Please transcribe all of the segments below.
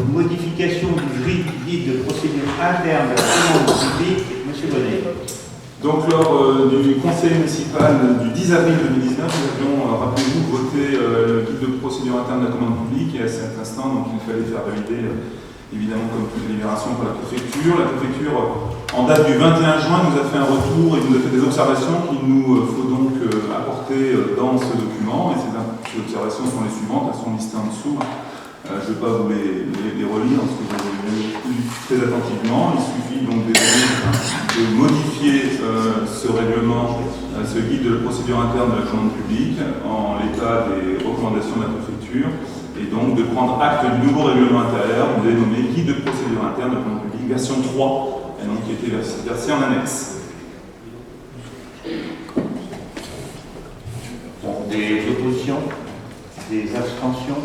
modification du guide de procédure interne de la commande publique. Monsieur Bonnet. Donc, lors du conseil municipal du 10 avril 2019, nous avions, rappelez-vous, voté le guide de procédure interne de la commande publique, et à cet instant, donc, il fallait faire valider, évidemment, comme toute délibération par la préfecture. La préfecture, en date du 21 juin, nous a fait un retour et nous a fait des observations qu'il nous faut donc apporter dans ce document. Et ces observations sont les suivantes, elles sont listées en dessous. Je ne vais pas vous les relire parce que vous avez lu très attentivement. Il suffit donc de modifier ce règlement, ce guide de la procédure interne de la commande publique en l'état des recommandations de la préfecture et donc de prendre acte du nouveau règlement intérieur, vous avez nommé guide de procédure interne de la commande publique version 3 et donc qui a été versé en annexe. Des oppositions, des abstentions.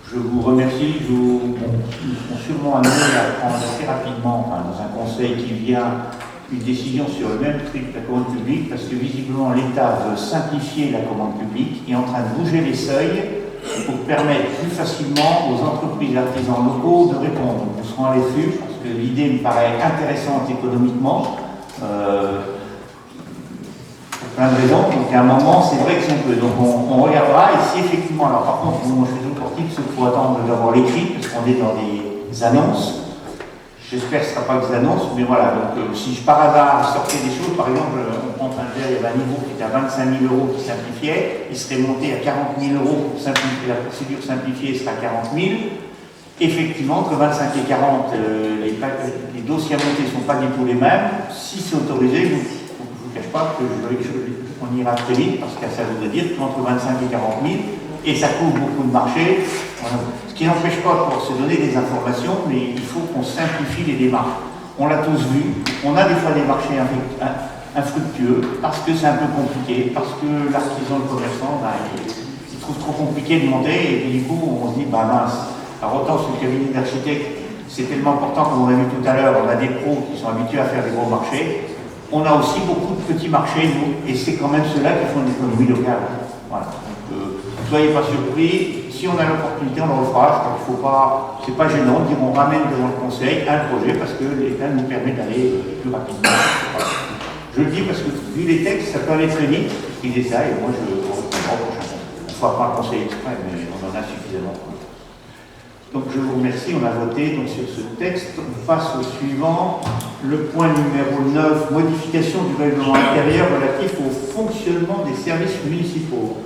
Je vous remercie. Nous serons sûrement amenés à prendre assez rapidement, enfin, dans un conseil qui vient, une décision sur le même truc que la commande publique, parce que visiblement l'État veut simplifier la commande publique et est en train de bouger les seuils pour permettre plus facilement aux entreprises et artisans locaux de répondre. Nous serons à l'affût, parce que l'idée me paraît intéressante économiquement. Plein de raisons, donc à un moment, c'est vrai que si on peut. Donc on regardera, et si effectivement, alors par contre, moi je suis toujours portique, il faut attendre d'avoir l'écrit, parce qu'on est dans des annonces. J'espère que ce ne sera pas des annonces, mais voilà, donc si je par hasard sortais des choses, par exemple, on prend un verre, il y avait un niveau qui était à 25 000 € qui simplifiait, il serait monté à 40 000 € pour simplifier, la procédure simplifiée sera 40 000. Effectivement, entre 25 et 40, les dossiers à monter ne sont pas du tout les mêmes. Si c'est autorisé, je ne vous cache pas qu'on ira très vite, parce que ça voudrait dire qu'entre 25 et 40 000, et ça couvre beaucoup de marchés. Ce qui n'empêche pas pour se donner des informations, mais il faut qu'on simplifie les démarches. On l'a tous vu, on a des fois des marchés infructueux, parce que c'est un peu compliqué, parce que l'artisan, le commerçant, il trouve trop compliqué de monter, et puis du coup, on se dit, bah mince. Alors autant sur le cabinet d'architecte, c'est tellement important, comme on a vu tout à l'heure, on a des pros qui sont habitués à faire des gros marchés. On a aussi beaucoup de petits marchés, nous, et c'est quand même ceux-là qui font l'économie locale. Voilà. Donc, soyez pas surpris. Si on a l'opportunité, on le fera. Je crois qu'il faut pas, c'est pas gênant de dire on ramène devant le conseil un projet parce que l'État nous permet d'aller plus rapidement. Voilà. Je le dis parce que vu les textes, ça peut aller très vite. Ils essayent, et moi je reprendrai au prochain. On ne fera pas un conseil exprès, mais on en a suffisamment. Donc je vous remercie, on a voté donc, sur ce texte. On passe au suivant, le point numéro 9, modification du règlement intérieur relatif au fonctionnement des services municipaux.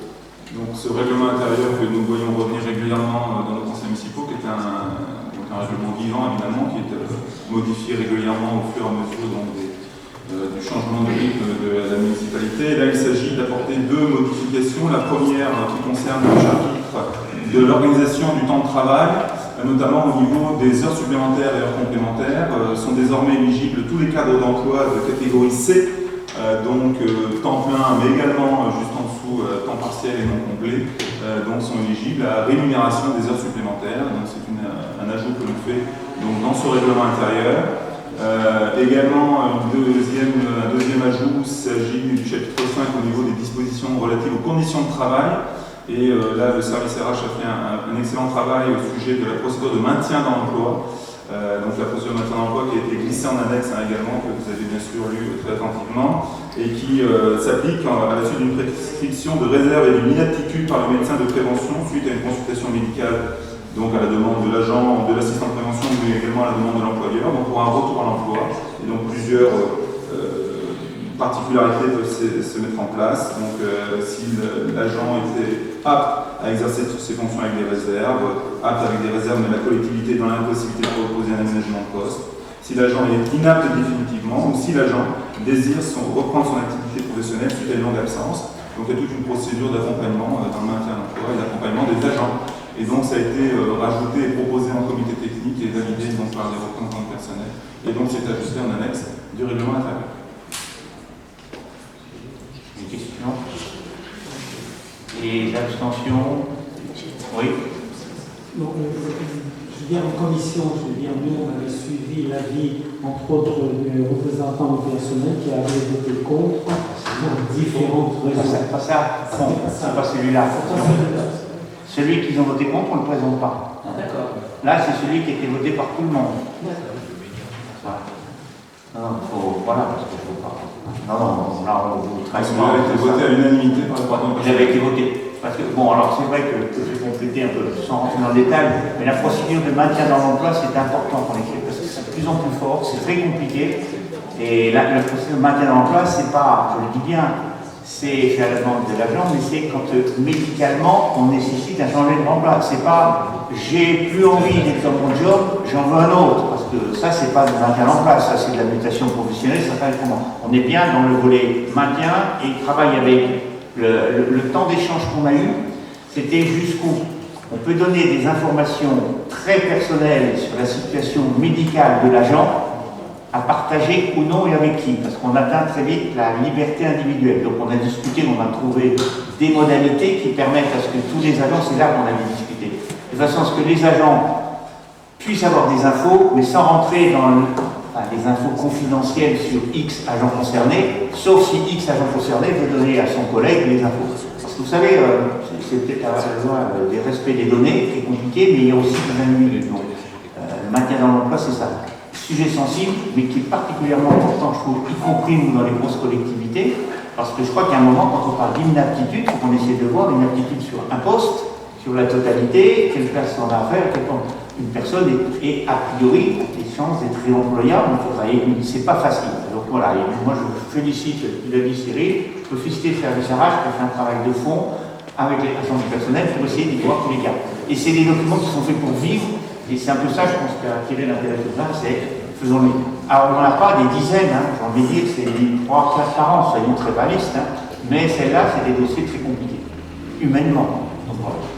Donc ce règlement intérieur que nous voyons revenir régulièrement dans nos conseils municipaux, qui est un règlement vivant évidemment, qui est modifié régulièrement au fur et à mesure du changement de rythme de la municipalité. Et là il s'agit d'apporter deux modifications. La première qui concerne le chapitre de l'organisation du temps de travail, notamment au niveau des heures supplémentaires et heures complémentaires, sont désormais éligibles tous les cadres d'emploi de catégorie C, donc temps plein, mais également juste en dessous temps partiel et non complet, donc sont éligibles à rémunération des heures supplémentaires. Donc c'est un ajout que l'on fait donc, dans ce règlement intérieur. Également, un deuxième ajout, il s'agit du chapitre 5 au niveau des dispositions relatives aux conditions de travail. Et là, le service RH a fait un excellent travail au sujet de la procédure de maintien dans l'emploi. Donc la procédure de maintien dans l'emploi qui a été glissée en annexe également, que vous avez bien sûr lu très attentivement, et qui s'applique à la suite d'une prescription de réserve et d'une inaptitude par le médecin de prévention suite à une consultation médicale, donc à la demande de l'agent, de l'assistant de prévention, mais également à la demande de l'employeur, donc pour un retour à l'emploi. Et donc plusieurs particularités peuvent se mettre en place. Donc si l'agent était apte à exercer toutes ses fonctions avec des réserves, apte avec des réserves mais la collectivité dans l'impossibilité de proposer un aménagement de poste, si l'agent est inapte définitivement ou si l'agent désire reprendre son activité professionnelle suite à une longue absence. Donc il y a toute une procédure d'accompagnement dans le maintien d'emploi et d'accompagnement des agents. Et donc ça a été rajouté et proposé en comité technique et validé donc, par des représentants personnels. Et donc c'est ajusté en annexe du règlement intérieur. Des questions? Et l'abstention? Oui. Donc, je viens en commission, nous on avait suivi l'avis, entre autres, du représentant du personnel qui avait voté contre pour différentes raisons. C'est pas celui-là. Celui qu'ils ont voté contre, on ne le présente pas. Ah, d'accord. Là, c'est celui qui a été voté par tout le monde. Voilà. Non, voilà, parce que je ne veux pas. Non, là, on vous trace Il a été voté à l'unanimité par le Parlement. Il avait été voté. Parce que, bon, alors c'est vrai que je vais compléter un peu, sans rentrer dans le détail, mais la procédure de maintien dans l'emploi, c'est important pour les clés, parce que c'est de plus en plus fort, c'est très compliqué. Et là, la procédure de maintien dans l'emploi, c'est pas, je le dis bien, c'est à la demande de l'agent, mais c'est quand médicalement, on nécessite un changement d'emploi. C'est pas, j'ai plus envie d'être dans mon job, j'en veux un autre. Parce que ça, c'est pas du maintien en place, ça c'est de la mutation professionnelle, ça s'appelle comment? On est bien dans le volet maintien et travail avec le temps d'échange qu'on a eu, c'était jusqu'où on peut donner des informations très personnelles sur la situation médicale de l'agent à partager ou non et avec qui, parce qu'on atteint très vite la liberté individuelle. Donc on a discuté, on a trouvé des modalités qui permettent à ce que tous les agents, c'est là qu'on a discuté, de façon à ce que les agents puissent avoir des infos, mais sans rentrer dans les infos confidentielles sur X agents concernés, sauf si X agent concerné veut donner à son collègue les infos. Parce que vous savez, c'est peut-être la loi des respects des données qui est compliqué, mais il y a aussi des individus. Donc, le maintien dans l'emploi, c'est ça. Sujet sensible, mais qui est particulièrement important, je trouve, y compris nous dans les grosses collectivités, parce que je crois qu'à un moment, quand on parle d'inaptitude, il faut qu'on essaie de voir une aptitude sur un poste, sur la totalité, quelle place on a à faire, une personne est a priori des chances d'être réemployable, mais c'est pas facile. Donc voilà, et moi je félicite, il a dit Cyril, je peux féliciter le service RH qui a fait un travail de fond avec les agents du personnel pour essayer d'y voir tous les cas. Et c'est des documents qui sont faits pour vivre, et c'est un peu ça, je pense, qui a attiré l'intérêt de ça, c'est faisons-les. Alors on n'en a pas des dizaines, j'ai envie de dire, c'est 3 classes par an, soyons très balistes, mais celle-là, c'est des dossiers très compliqués, humainement. Donc voilà.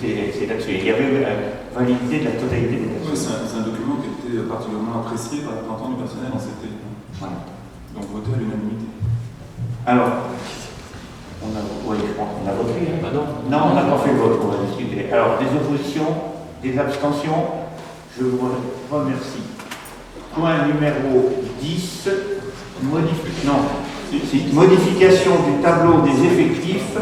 C'est là-dessus. Il y avait validité de la totalité des personnes. Oui, c'est un document qui a été particulièrement apprécié par les représentants du personnel en CT. Voilà. Donc voté à l'unanimité. Alors, je pense qu'on a voté. Hein. Non, on n'a pas fait le vote, on va discuter. Alors, des oppositions, des abstentions, je vous remercie. Point numéro 10, modification du tableau des effectifs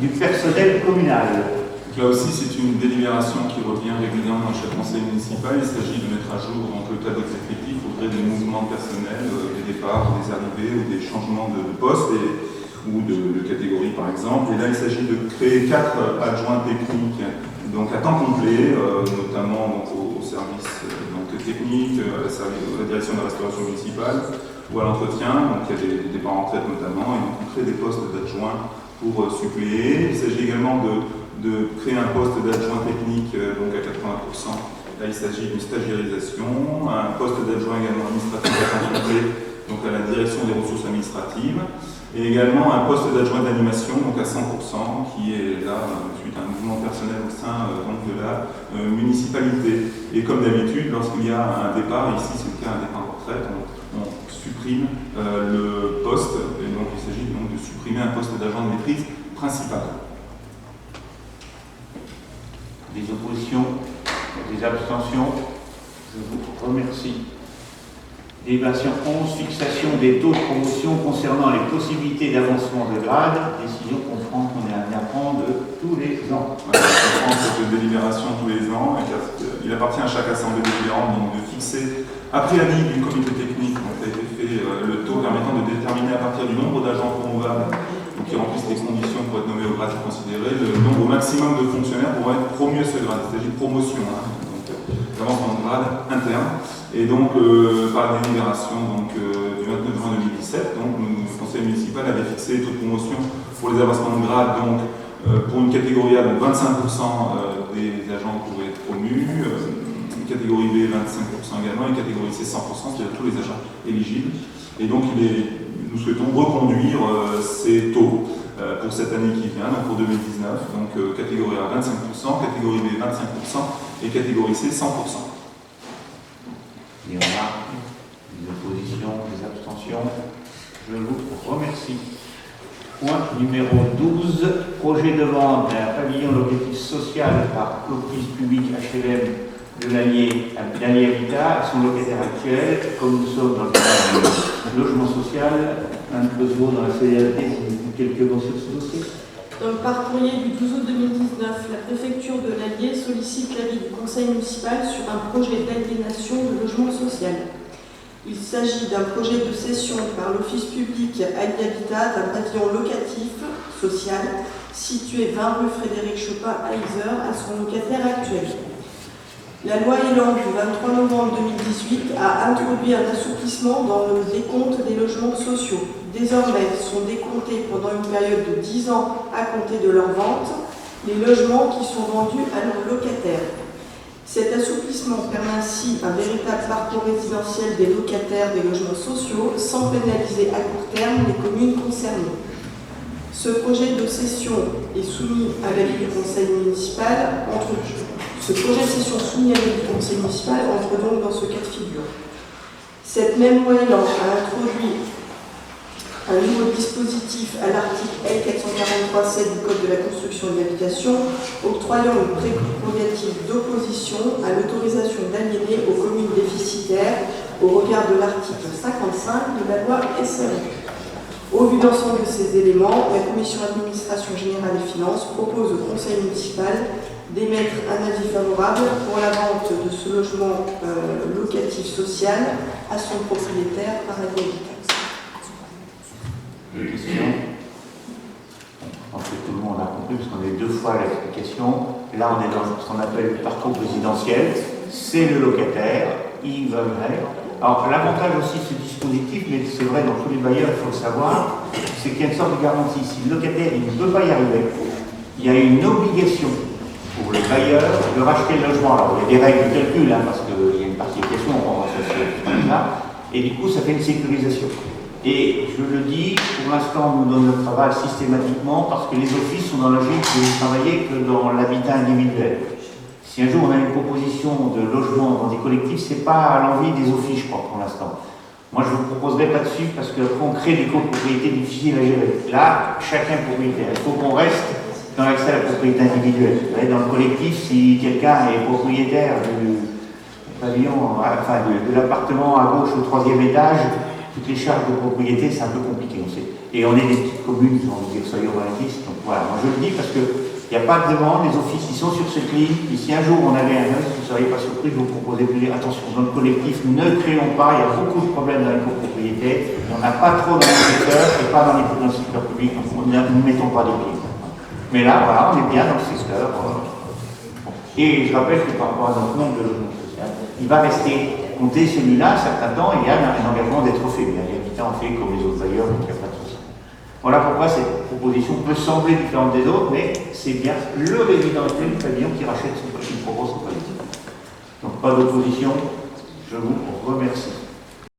du personnel communal. Là aussi, c'est une délibération qui revient régulièrement dans chaque conseil municipal. Il s'agit de mettre à jour donc, le tableau des effectifs au gré des mouvements personnels, des départs, des arrivées ou des changements de poste ou de catégorie par exemple. Et là, il s'agit de créer 4 adjoints techniques donc à temps complet, notamment donc, au service technique, à la direction de la restauration municipale ou à l'entretien. Donc il y a des départs en retraite notamment, et donc on crée des postes d'adjoints pour suppléer. Il s'agit également de créer un poste d'adjoint technique donc à 80%. Là, il s'agit d'une stagiairisation, un poste d'adjoint également administratif à temps complet, donc à la direction des ressources administratives, et également un poste d'adjoint d'animation, donc à 100%, qui est là suite à un mouvement personnel au sein donc de la municipalité. Et comme d'habitude, lorsqu'il y a un départ, ici c'est le cas un départ en retraite, on supprime le poste, et donc il s'agit donc de supprimer un poste d'agent de maîtrise principal. Des oppositions, des abstentions, je vous remercie. Délibération 11, fixation des taux de promotion concernant les possibilités d'avancement de grade, décision qu'on est amené à prendre tous les ans. On prend cette délibération tous les ans, et il appartient à chaque assemblée délibérante donc, de fixer, après avis du comité technique, donc a été fait le taux permettant de déterminer à partir du nombre d'agents promovables qui remplissent les conditions pour être nommés au grade considéré, le nombre maximum de fonctionnaires pour être promus à ce grade. Il s'agit de promotion, donc d'avancement de grade interne. Et donc, par la délibération du 29 juin 2017, donc, le conseil municipal avait fixé les taux de promotion pour les avancements de grade, donc pour une catégorie A, donc 25% des agents pourraient être promus, une catégorie B, 25% également, et une catégorie C, 100%, c'est-à-dire tous les agents éligibles. Et donc, nous souhaitons reconduire ces taux pour cette année qui vient, donc pour 2019. Donc catégorie A 25%, catégorie B 25% et catégorie C 100%. Il y en a des oppositions, des abstentions. Je vous remercie. Point numéro 12, projet de vente d'un pavillon d'objectif social par l'office public HLM de l'Allier Habitat à son locataire actuel, comme nous sommes dans le cadre du logement social, un peu dans la solidarité, quelques mots sur ce dossier. Donc, par courrier du 12 août 2019, la préfecture de l'Allier sollicite l'avis du conseil municipal sur un projet d'aliénation de logement social. Il s'agit d'un projet de cession par l'office public Allier Habitat d'un pavillon locatif social situé 20 rue Frédéric Chopin à Yzeure à son locataire actuel. La loi Elan du 23 novembre 2018 a introduit un assouplissement dans le décompte des logements sociaux. Désormais, sont décomptés pendant une période de 10 ans à compter de leur vente les logements qui sont vendus à leurs locataires. Cet assouplissement permet ainsi un véritable parcours résidentiel des locataires des logements sociaux sans pénaliser à court terme les communes concernées. Ce projet de cession est soumis à l'avis du conseil municipal. Ce projet de cession soumis à l'avis du conseil municipal entre donc dans ce cas de figure. Cette même loi Elan a introduit un nouveau dispositif à l'article L443-7 du Code de la construction et de l'habitation, octroyant une prérogative d'opposition à l'autorisation d'aliéner aux communes déficitaires au regard de l'article 55 de la loi SRU. Au vu d'ensemble de ces éléments, la Commission administration générale et finances propose au Conseil municipal d'émettre un avis favorable pour la vente de ce logement locatif social à son propriétaire par Allier Habitat. Des questions? Je pense que tout le monde a compris, parce qu'on a eu 2 fois l'explication. Là, on est dans ce qu'on appelle le parcours résidentiel. C'est le locataire, il va venir. Alors, l'avantage aussi de ce dispositif, mais c'est vrai dans tous les bailleurs, il faut le savoir, c'est qu'il y a une sorte de garantie. Si le locataire il ne peut pas y arriver, il y a une obligation pour le bailleur de racheter le logement. Alors, il y a des règles de calcul, hein, parce qu'il y a une participation, on va s'assurer là, et du coup, ça fait une sécurisation. Et je le dis, pour l'instant, on nous donne le travail systématiquement parce que les offices sont dans la logique de ne travailler que dans l'habitat individuel. Si un jour on a une proposition de logement dans des collectifs, c'est pas à l'envie des offices, je crois, pour l'instant. Moi, je ne vous proposerai pas dessus parce qu'après, on crée des copropriétés difficiles à gérer. Là, chacun propriétaire. Il faut qu'on reste dans l'accès à la propriété individuelle. Vous voyez, dans le collectif, si quelqu'un est propriétaire du pavillon, enfin de l'appartement à gauche au 3e étage, toutes les charges de propriété, c'est un peu compliqué, on sait. Et on est des petites communes, j'ai envie de dire, soyons réalistes. Donc voilà, moi je le dis parce qu'il n'y a pas de demande, les offices, ils sont sur cette ligne. Et si un jour on avait un œil, vous ne seriez pas surpris, je vous proposais de dire attention, dans le collectif, ne créons pas, il y a beaucoup de problèmes dans les copropriétés. Il n'y en a pas trop dans le secteur, et pas dans le secteur public, donc ne mettons pas de pieds. Mais là, voilà, on est bien dans le secteur. Et je rappelle que par rapport à notre nombre de logements sociaux, il va rester compter celui-là un certain temps et il y a un engagement d'être fait. Les habitants ont fait comme les autres ailleurs, donc il n'y a pas de souci. Voilà pourquoi cette proposition peut sembler différente des autres, mais c'est bien le résident du pavillon qui rachète son propose son collectif. Donc pas d'opposition, je vous remercie.